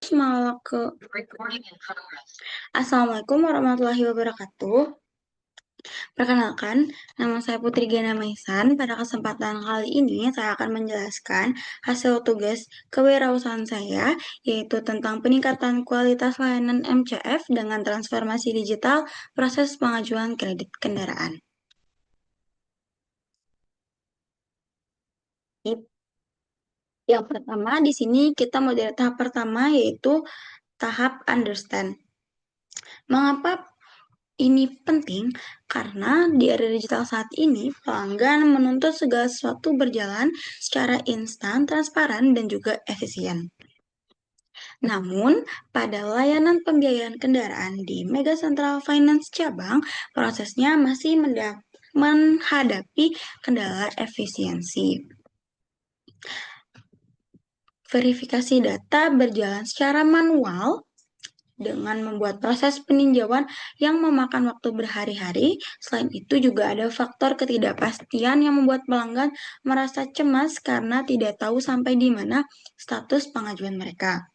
Malah ke Assalamualaikum warahmatullahi wabarakatuh. Perkenalkan, nama saya Putri Gana Maisan. Pada kesempatan kali ini, saya akan menjelaskan hasil tugas kewirausahaan saya, yaitu tentang peningkatan kualitas layanan MCF dengan transformasi digital proses pengajuan kredit kendaraan. Yang pertama, di sini kita mulai dari tahap pertama, yaitu tahap understand. Mengapa ini penting? Karena di era digital saat ini, pelanggan menuntut segala sesuatu berjalan secara instan, transparan, dan juga efisien. Namun, pada layanan pembiayaan kendaraan di Mega Central Finance Cabang, prosesnya masih menghadapi kendala efisiensi. Verifikasi data berjalan secara manual dengan membuat proses peninjauan yang memakan waktu berhari-hari. Selain itu juga ada faktor ketidakpastian yang membuat pelanggan merasa cemas karena tidak tahu sampai di mana status pengajuan mereka.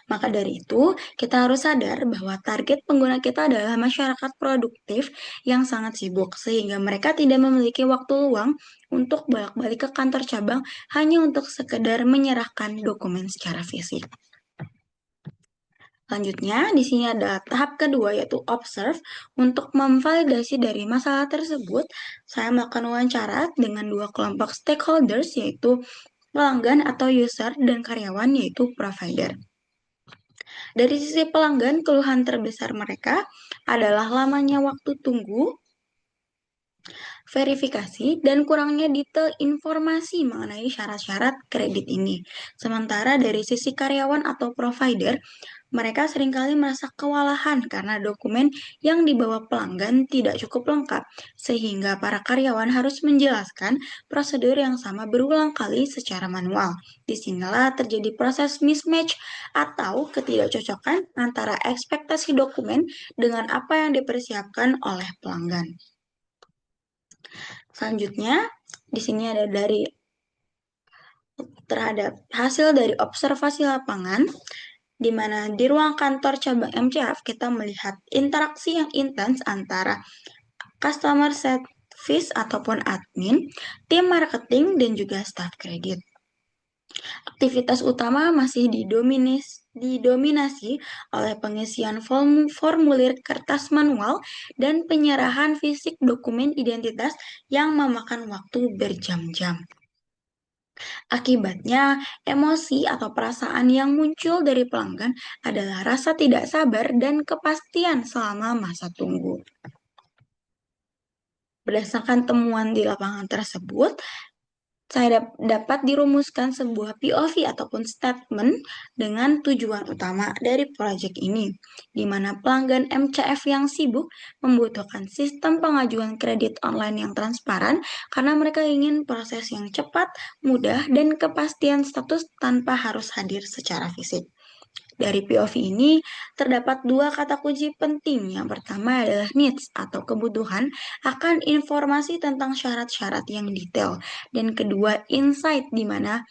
Maka dari itu, kita harus sadar bahwa target pengguna kita adalah masyarakat produktif yang sangat sibuk, sehingga mereka tidak memiliki waktu luang untuk bolak-balik ke kantor cabang hanya untuk sekedar menyerahkan dokumen secara fisik. Selanjutnya, di sini ada tahap kedua yaitu observe. Untuk memvalidasi dari masalah tersebut, saya melakukan wawancara dengan dua kelompok stakeholders yaitu pelanggan atau user dan karyawan yaitu provider. Dari sisi pelanggan, keluhan terbesar mereka adalah lamanya waktu tunggu, verifikasi, dan kurangnya detail informasi mengenai syarat-syarat kredit ini. Sementara dari sisi karyawan atau provider, mereka seringkali merasa kewalahan karena dokumen yang dibawa pelanggan tidak cukup lengkap, sehingga para karyawan harus menjelaskan prosedur yang sama berulang kali secara manual. Disinilah terjadi proses mismatch atau ketidakcocokan antara ekspektasi dokumen dengan apa yang dipersiapkan oleh pelanggan. Selanjutnya, di sini ada terhadap hasil dari observasi lapangan, di mana di ruang kantor cabang MCF kita melihat interaksi yang intens antara customer service ataupun admin, tim marketing, dan juga staff kredit. Aktivitas utama masih didominasi oleh pengisian formulir kertas manual dan penyerahan fisik dokumen identitas yang memakan waktu berjam-jam. Akibatnya, emosi atau perasaan yang muncul dari pelanggan adalah rasa tidak sabar dan kepastian selama masa tunggu. Berdasarkan temuan di lapangan tersebut, saya dapat dirumuskan sebuah POV ataupun statement dengan tujuan utama dari proyek ini, di mana pelanggan MCF yang sibuk membutuhkan sistem pengajuan kredit online yang transparan karena mereka ingin proses yang cepat, mudah, dan kepastian status tanpa harus hadir secara fisik. Dari POV ini terdapat dua kata kunci penting. Yang pertama adalah needs atau kebutuhan akan informasi tentang syarat-syarat yang detail. Dan kedua insight di mana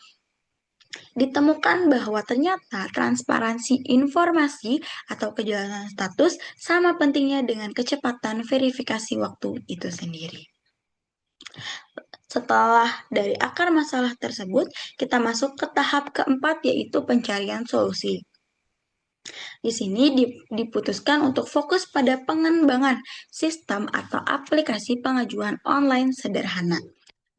ditemukan bahwa ternyata transparansi informasi atau kejelasan status sama pentingnya dengan kecepatan verifikasi waktu itu sendiri. Setelah dari akar masalah tersebut, kita masuk ke tahap keempat yaitu pencarian solusi. Di sini diputuskan untuk fokus pada pengembangan sistem atau aplikasi pengajuan online sederhana.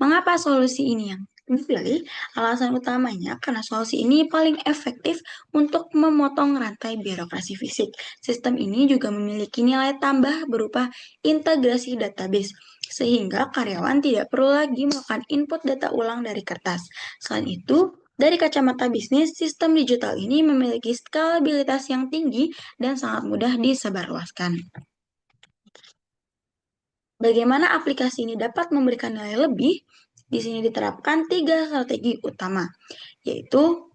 Mengapa solusi ini yang dipilih? Alasan utamanya karena solusi ini paling efektif untuk memotong rantai birokrasi fisik. Sistem ini juga memiliki nilai tambah berupa integrasi database, sehingga karyawan tidak perlu lagi melakukan input data ulang dari kertas. Selain itu, dari kacamata bisnis, sistem digital ini memiliki skalabilitas yang tinggi dan sangat mudah disebarluaskan. Bagaimana aplikasi ini dapat memberikan nilai lebih? Di sini diterapkan 3 strategi utama, yaitu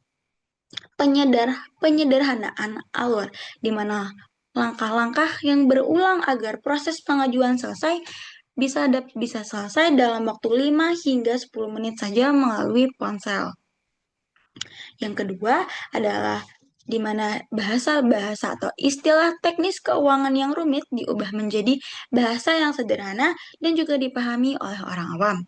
penyederhanaan alur, di mana langkah-langkah yang berulang agar proses pengajuan selesai bisa selesai dalam waktu 5 hingga 10 menit saja melalui ponsel. Yang kedua adalah di mana bahasa-bahasa atau istilah teknis keuangan yang rumit diubah menjadi bahasa yang sederhana dan juga dipahami oleh orang awam.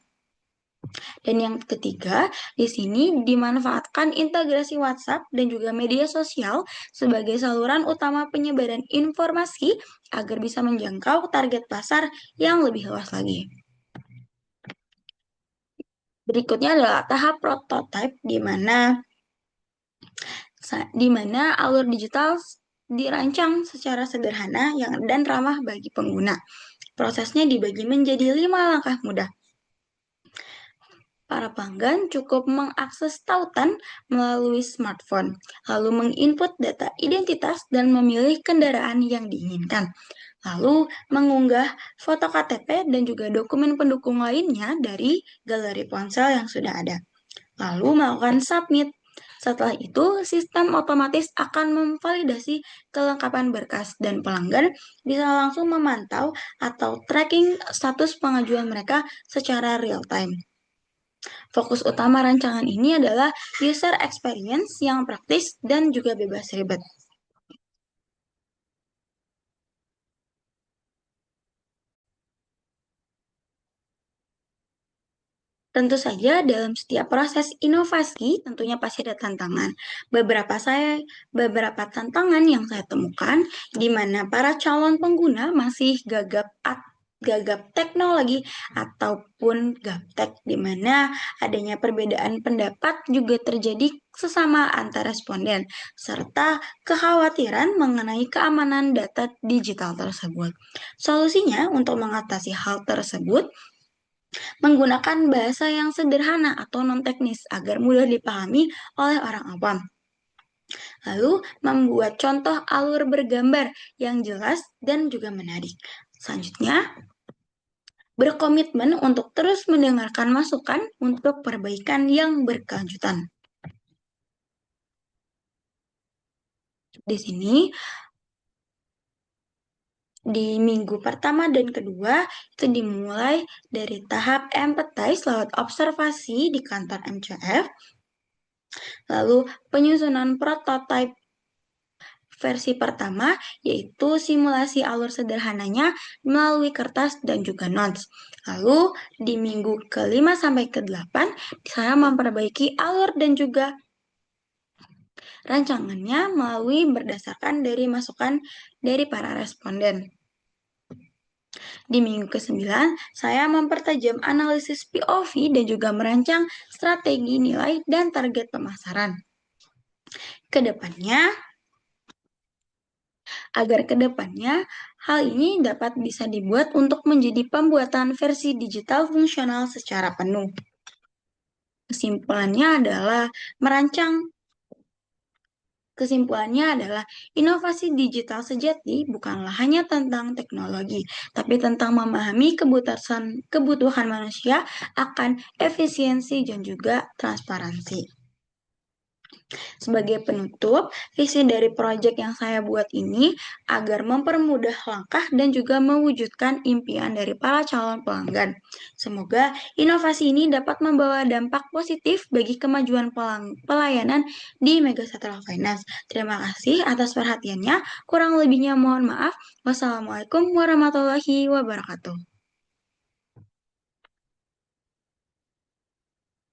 Dan yang ketiga, di sini dimanfaatkan integrasi WhatsApp dan juga media sosial sebagai saluran utama penyebaran informasi agar bisa menjangkau target pasar yang lebih luas lagi. Berikutnya adalah tahap prototype di mana alur digital dirancang secara sederhana dan ramah bagi pengguna. Prosesnya dibagi menjadi 5 langkah mudah. Para pelanggan cukup mengakses tautan melalui smartphone, lalu menginput data identitas dan memilih kendaraan yang diinginkan. Lalu mengunggah foto KTP dan juga dokumen pendukung lainnya dari galeri ponsel yang sudah ada. Lalu melakukan submit. Setelah itu, sistem otomatis akan memvalidasi kelengkapan berkas dan pelanggan bisa langsung memantau atau tracking status pengajuan mereka secara real time. Fokus utama rancangan ini adalah user experience yang praktis dan juga bebas ribet. Tentu saja dalam setiap proses inovasi tentunya pasti ada tantangan. Beberapa tantangan yang saya temukan di mana para calon pengguna masih gagap teknologi ataupun gaptek, di mana adanya perbedaan pendapat juga terjadi sesama antar responden serta kekhawatiran mengenai keamanan data digital tersebut. Solusinya untuk mengatasi hal tersebut menggunakan bahasa yang sederhana atau non-teknis agar mudah dipahami oleh orang awam. Lalu, membuat contoh alur bergambar yang jelas dan juga menarik. Selanjutnya, berkomitmen untuk terus mendengarkan masukan untuk perbaikan yang berkelanjutan. Di sini, di minggu pertama dan kedua, itu dimulai dari tahap empathize lewat observasi di kantor MCF, lalu penyusunan prototipe versi pertama, yaitu simulasi alur sederhananya melalui kertas dan juga notes. Lalu di minggu ke-5 sampai ke-8, saya memperbaiki alur dan juga rancangannya melalui berdasarkan dari masukan dari para responden. Di minggu ke-9, saya mempertajam analisis POV dan juga merancang strategi nilai dan target pemasaran. Kedepannya, hal ini dapat bisa dibuat untuk menjadi pembuatan versi digital fungsional secara penuh. Kesimpulannya adalah inovasi digital sejati bukanlah hanya tentang teknologi, tapi tentang memahami kebutuhan manusia akan efisiensi dan juga transparansi. Sebagai penutup, visi dari proyek yang saya buat ini agar mempermudah langkah dan juga mewujudkan impian dari para calon pelanggan. Semoga inovasi ini dapat membawa dampak positif bagi kemajuan pelayanan di Mega Central Finance. Terima kasih atas perhatiannya. Kurang lebihnya mohon maaf. Wassalamualaikum warahmatullahi wabarakatuh.